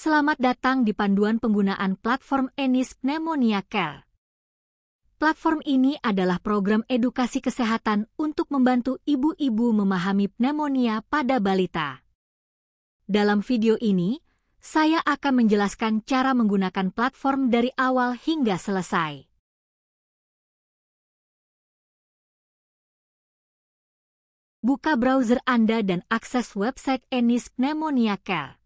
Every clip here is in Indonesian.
Selamat datang di panduan penggunaan platform Enis Pneumonia Care. Platform ini adalah program edukasi kesehatan untuk membantu ibu-ibu memahami pneumonia pada balita. Dalam video ini, saya akan menjelaskan cara menggunakan platform dari awal hingga selesai. Buka browser Anda dan akses website Enis Pneumonia Care.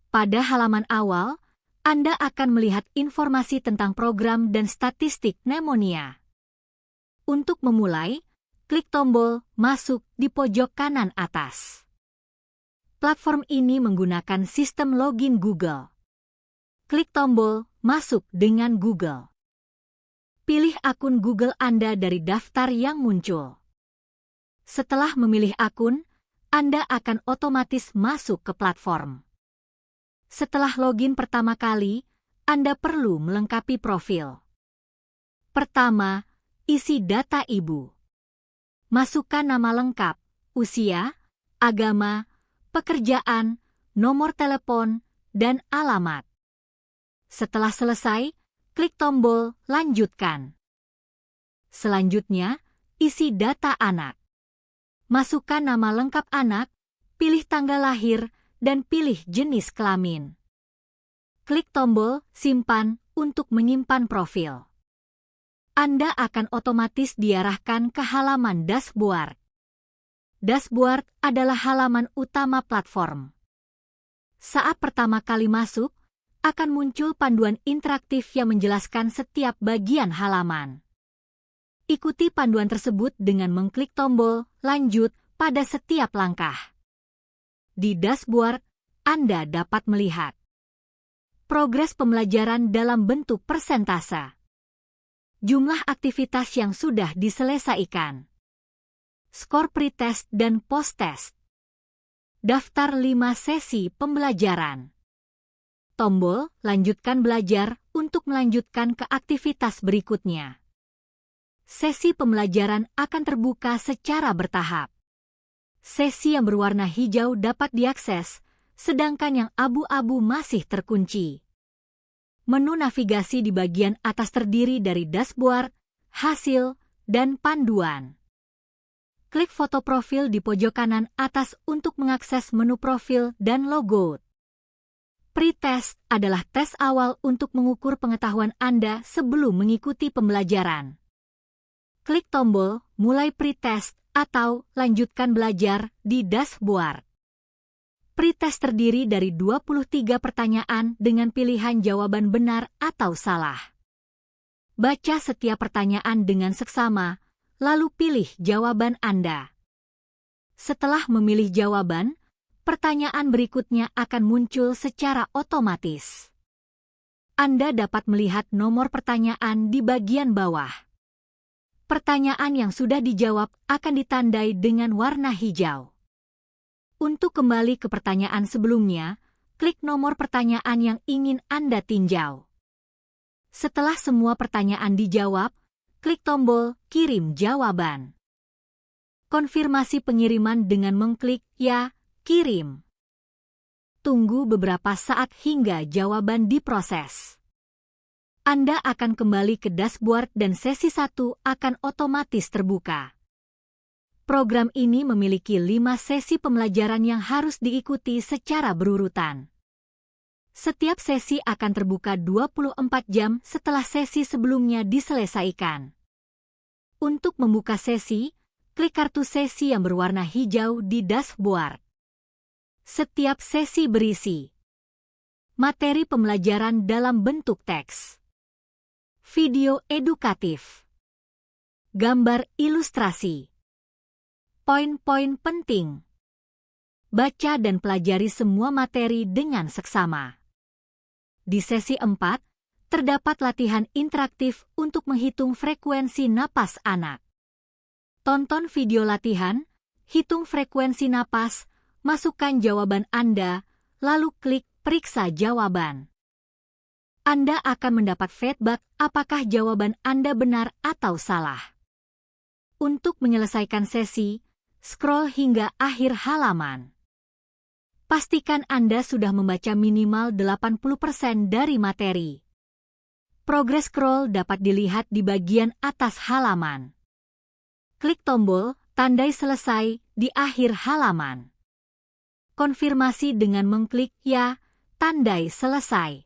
Pada halaman awal, Anda akan melihat informasi tentang program dan statistik pneumonia. Untuk memulai, klik tombol "Masuk" di pojok kanan atas. Platform ini menggunakan sistem login Google. Klik tombol "Masuk" dengan Google. Pilih akun Google Anda dari daftar yang muncul. Setelah memilih akun, Anda akan otomatis masuk ke platform. Setelah login pertama kali, Anda perlu melengkapi profil. Pertama, isi data ibu. Masukkan nama lengkap, usia, agama, pekerjaan, nomor telepon, dan alamat. Setelah selesai, klik tombol "Lanjutkan". Selanjutnya, isi data anak. Masukkan nama lengkap anak, pilih tanggal lahir, dan pilih jenis kelamin. Klik tombol "Simpan" untuk menyimpan profil. Anda akan otomatis diarahkan ke halaman dashboard. Dashboard adalah halaman utama platform. Saat pertama kali masuk, akan muncul panduan interaktif yang menjelaskan setiap bagian halaman. Ikuti panduan tersebut dengan mengklik tombol "Lanjut" pada setiap langkah. Di dashboard, Anda dapat melihat progres pembelajaran dalam bentuk persentase, jumlah aktivitas yang sudah diselesaikan, skor pretest dan post-test, daftar 5 sesi pembelajaran, tombol "Lanjutkan belajar" untuk melanjutkan ke aktivitas berikutnya. Sesi pembelajaran akan terbuka secara bertahap. Sesi yang berwarna hijau dapat diakses, sedangkan yang abu-abu masih terkunci. Menu navigasi di bagian atas terdiri dari dashboard, hasil, dan panduan. Klik foto profil di pojok kanan atas untuk mengakses menu profil dan logout. Pretest adalah tes awal untuk mengukur pengetahuan Anda sebelum mengikuti pembelajaran. Klik tombol "Mulai pretest" atau "Lanjutkan belajar" di dashboard. Pretest terdiri dari 23 pertanyaan dengan pilihan jawaban benar atau salah. Baca setiap pertanyaan dengan seksama, lalu pilih jawaban Anda. Setelah memilih jawaban, pertanyaan berikutnya akan muncul secara otomatis. Anda dapat melihat nomor pertanyaan di bagian bawah. Pertanyaan yang sudah dijawab akan ditandai dengan warna hijau. Untuk kembali ke pertanyaan sebelumnya, klik nomor pertanyaan yang ingin Anda tinjau. Setelah semua pertanyaan dijawab, klik tombol "Kirim jawaban". Konfirmasi pengiriman dengan mengklik "Ya, kirim". Tunggu beberapa saat hingga jawaban diproses. Anda akan kembali ke dashboard dan sesi 1 akan otomatis terbuka. Program ini memiliki 5 sesi pembelajaran yang harus diikuti secara berurutan. Setiap sesi akan terbuka 24 jam setelah sesi sebelumnya diselesaikan. Untuk membuka sesi, klik kartu sesi yang berwarna hijau di dashboard. Setiap sesi berisi materi pembelajaran dalam bentuk teks, video edukatif, gambar ilustrasi, poin-poin penting. Baca dan pelajari semua materi dengan seksama. Di sesi 4, terdapat latihan interaktif untuk menghitung frekuensi napas anak. Tonton video latihan, hitung frekuensi napas, masukkan jawaban Anda, lalu klik "Periksa jawaban". Anda akan mendapat feedback apakah jawaban Anda benar atau salah. Untuk menyelesaikan sesi, scroll hingga akhir halaman. Pastikan Anda sudah membaca minimal 80% dari materi. Progres scroll dapat dilihat di bagian atas halaman. Klik tombol tandai selesai di akhir halaman. Konfirmasi dengan mengklik ya, tandai selesai.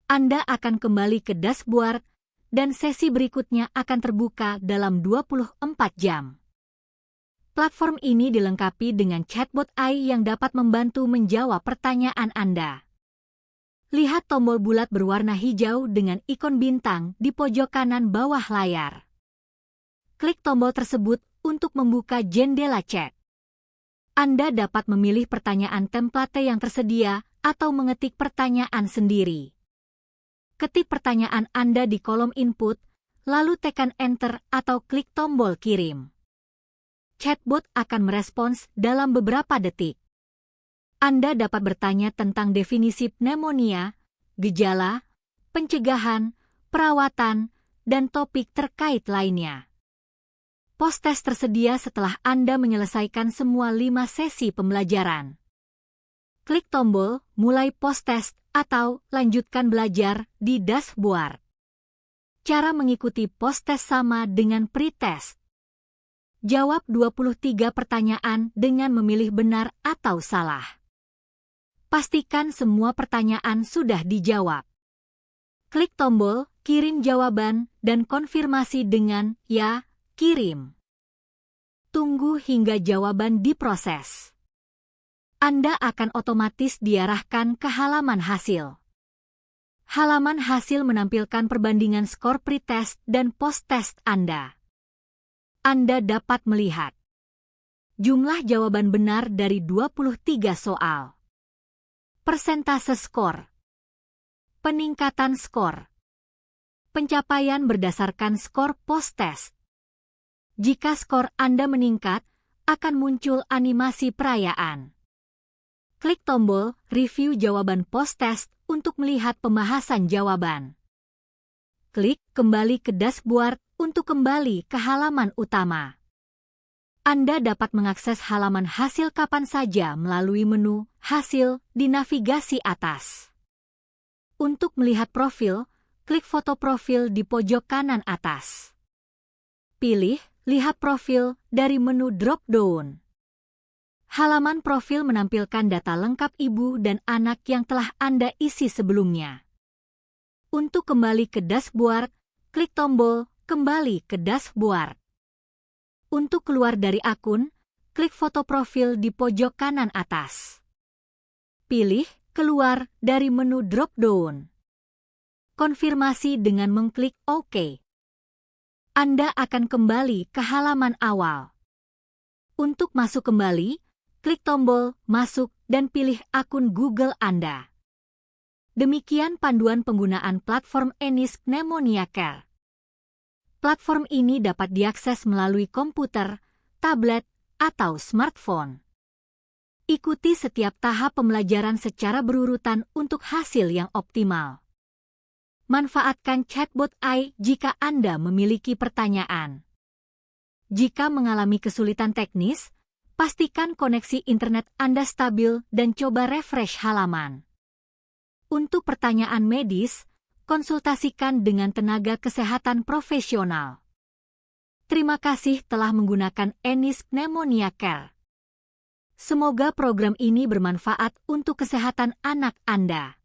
Anda akan kembali ke dashboard dan sesi berikutnya akan terbuka dalam 24 jam. Platform ini dilengkapi dengan chatbot AI yang dapat membantu menjawab pertanyaan Anda. Lihat tombol bulat berwarna hijau dengan ikon bintang di pojok kanan bawah layar. Klik tombol tersebut untuk membuka jendela chat. Anda dapat memilih pertanyaan template yang tersedia atau mengetik pertanyaan sendiri. Ketik pertanyaan Anda di kolom input, lalu tekan enter atau klik tombol kirim. Chatbot akan merespons dalam beberapa detik. Anda dapat bertanya tentang definisi pneumonia, gejala, pencegahan, perawatan, dan topik terkait lainnya. Post-test tersedia setelah Anda menyelesaikan semua 5 sesi pembelajaran. Klik tombol mulai post-test atau lanjutkan belajar di dashboard. Cara mengikuti post-test sama dengan pre-test. Jawab 23 pertanyaan dengan memilih benar atau salah. Pastikan semua pertanyaan sudah dijawab. Klik tombol kirim jawaban dan konfirmasi dengan ya, kirim. Tunggu hingga jawaban diproses. Anda akan otomatis diarahkan ke halaman hasil. Halaman hasil menampilkan perbandingan skor pre-test dan post-test Anda. Anda dapat melihat jumlah jawaban benar dari 23 soal. Persentase skor. Peningkatan skor. Pencapaian berdasarkan skor post-test. Jika skor Anda meningkat, akan muncul animasi perayaan. Klik tombol review jawaban post-test untuk melihat pembahasan jawaban. Klik kembali ke dashboard untuk kembali ke halaman utama. Anda dapat mengakses halaman hasil kapan saja melalui menu Hasil di navigasi atas. Untuk melihat profil, klik foto profil di pojok kanan atas. Pilih Lihat profil dari menu drop-down. Halaman profil menampilkan data lengkap ibu dan anak yang telah Anda isi sebelumnya. Untuk kembali ke dashboard, klik tombol Kembali ke dashboard. Untuk keluar dari akun, klik foto profil di pojok kanan atas. Pilih Keluar dari menu drop-down. Konfirmasi dengan mengklik OK. Anda akan kembali ke halaman awal. Untuk masuk kembali, klik tombol Masuk dan pilih akun Google Anda. Demikian panduan penggunaan platform Enis Pneumonia Care. Platform ini dapat diakses melalui komputer, tablet, atau smartphone. Ikuti setiap tahap pembelajaran secara berurutan untuk hasil yang optimal. Manfaatkan chatbot AI jika Anda memiliki pertanyaan. Jika mengalami kesulitan teknis, pastikan koneksi internet Anda stabil dan coba refresh halaman. Untuk pertanyaan medis, konsultasikan dengan tenaga kesehatan profesional. Terima kasih telah menggunakan Enis Pneumonia Care. Semoga program ini bermanfaat untuk kesehatan anak Anda.